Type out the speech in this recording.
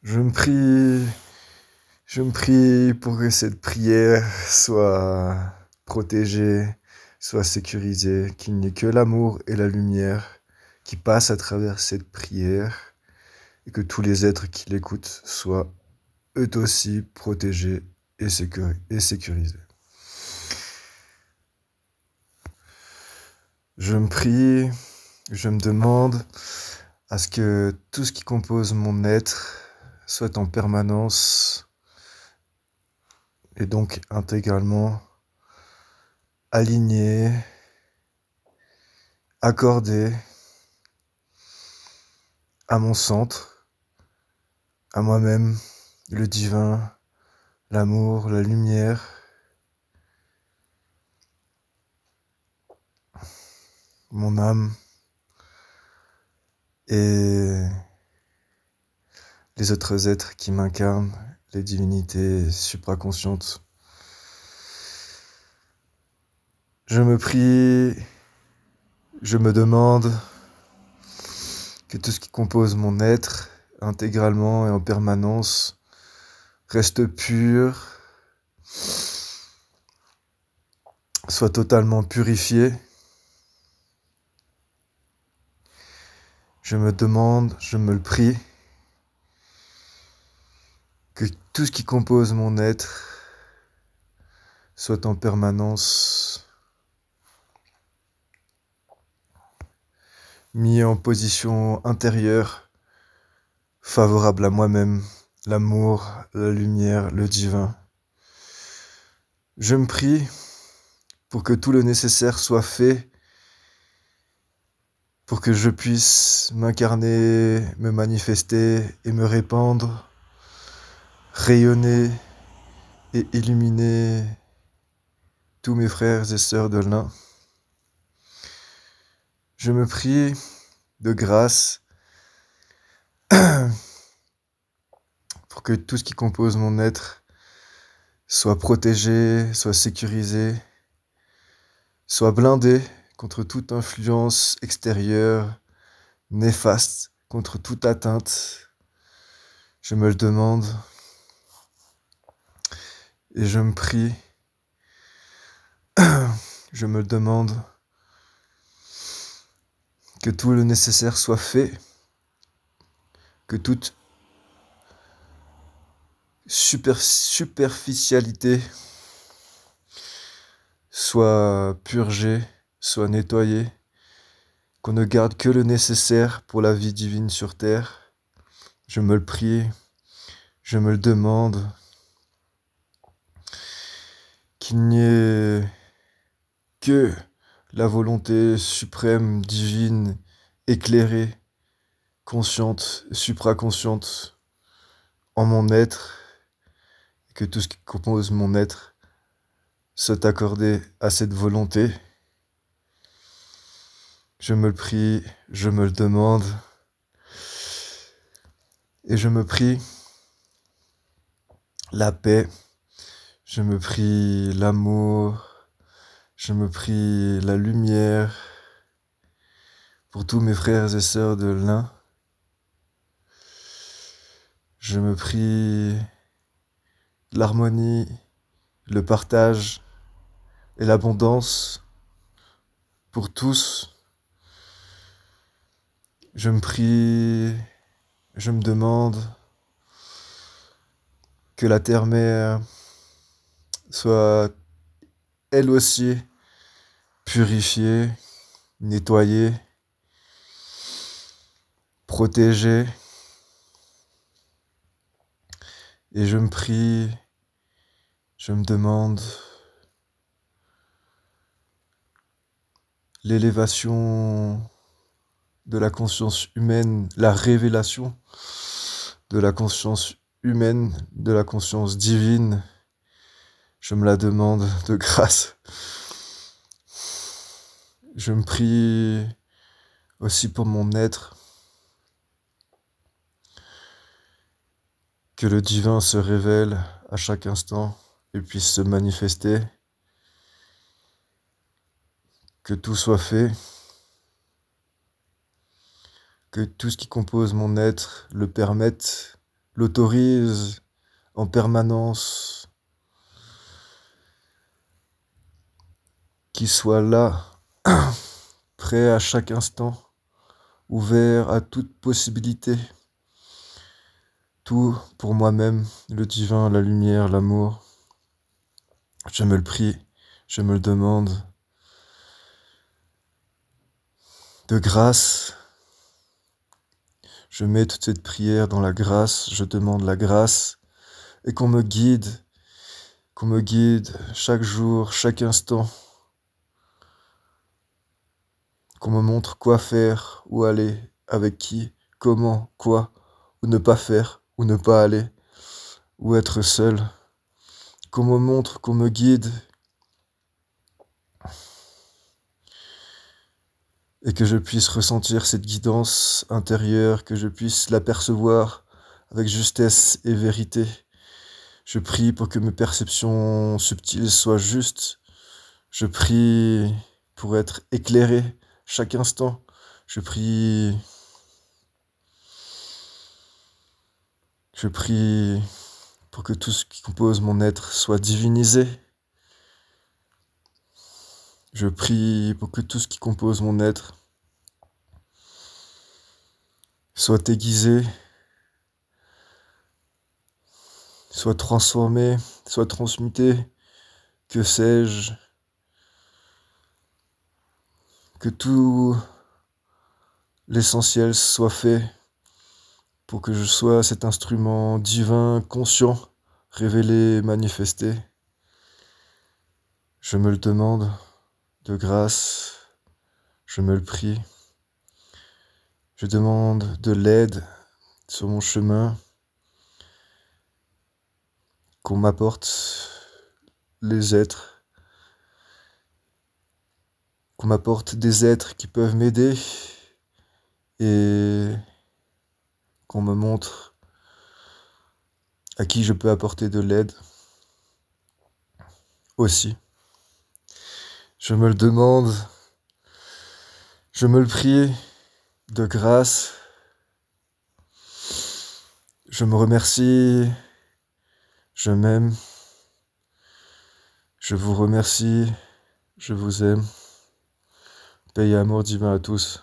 Je me prie, je me prie pour que cette prière soit protégée, soit sécurisée, qu'il n'y ait que l'amour et la lumière qui passent à travers cette prière et que tous les êtres qui l'écoutent soient eux aussi protégés et sécurisés. Je me prie, je me demande à ce que tout ce qui compose mon être soit en permanence et donc intégralement aligné, accordé à mon centre, à moi-même, le divin, l'amour, la lumière, mon âme et les autres êtres qui m'incarnent, les divinités supraconscientes. Je me prie, je me demande que tout ce qui compose mon être, intégralement et en permanence, reste pur, soit totalement purifié. Je me demande, je me le prie, que tout ce qui compose mon être soit en permanence mis en position intérieure, favorable à moi-même, l'amour, la lumière, le divin. Je me prie pour que tout le nécessaire soit fait pour que je puisse m'incarner, me manifester et me répandre, rayonner et illuminer tous mes frères et sœurs de l'un. Je me prie de grâce pour que tout ce qui compose mon être soit protégé, soit sécurisé, soit blindé contre toute influence extérieure, néfaste, contre toute atteinte. Je me le demande et je me prie, je me le demande que tout le nécessaire soit fait, que toute superficialité soit purgée, soit nettoyée, qu'on ne garde que le nécessaire pour la vie divine sur terre. Je me le prie, je me le demande, qu'il n'y ait que la volonté suprême, divine, éclairée, consciente, supraconsciente en mon être, et que tout ce qui compose mon être soit accordé à cette volonté. Je me le prie, je me le demande, et je me prie la paix, je me prie l'amour, je me prie la lumière pour tous mes frères et sœurs de l'un. Je me prie l'harmonie, le partage et l'abondance pour tous. Je me prie, je me demande que la terre-mère soit elle aussi purifiée, nettoyée, protégée. Et je me prie, je me demande l'élévation de la conscience humaine, la révélation de la conscience humaine, de la conscience divine. Je me la demande de grâce. Je me prie aussi pour mon être, que le divin se révèle à chaque instant et puisse se manifester, que tout soit fait, que tout ce qui compose mon être le permette l'autorise en permanence, qui soit là, prêt à chaque instant, ouvert à toute possibilité, tout pour moi-même, le divin, la lumière, l'amour. Je me le prie, je me le demande. De grâce, je mets toute cette prière dans la grâce, je demande la grâce et qu'on me guide chaque jour, chaque instant, qu'on me montre quoi faire, où aller, avec qui, comment, quoi, où ne pas faire, où ne pas aller, où être seul, qu'on me montre, qu'on me guide, et que je puisse ressentir cette guidance intérieure, que je puisse l'apercevoir avec justesse et vérité. Je prie pour que mes perceptions subtiles soient justes. Je prie pour être éclairé chaque instant. Je prie pour que tout ce qui compose mon être soit divinisé. Je prie pour que tout ce qui compose mon être soit aiguisé, soit transformé, soit transmuté, que sais-je, que tout l'essentiel soit fait pour que je sois cet instrument divin, conscient, révélé, manifesté. Je me le demande de grâce, je me le prie. Je demande de l'aide sur mon chemin, qu'on m'apporte les êtres, qu'on m'apporte des êtres qui peuvent m'aider et qu'on me montre à qui je peux apporter de l'aide aussi. Je me le demande, je me le prie de grâce. Je me remercie, je m'aime, je vous remercie, je vous aime. Paix et amour divin à tous.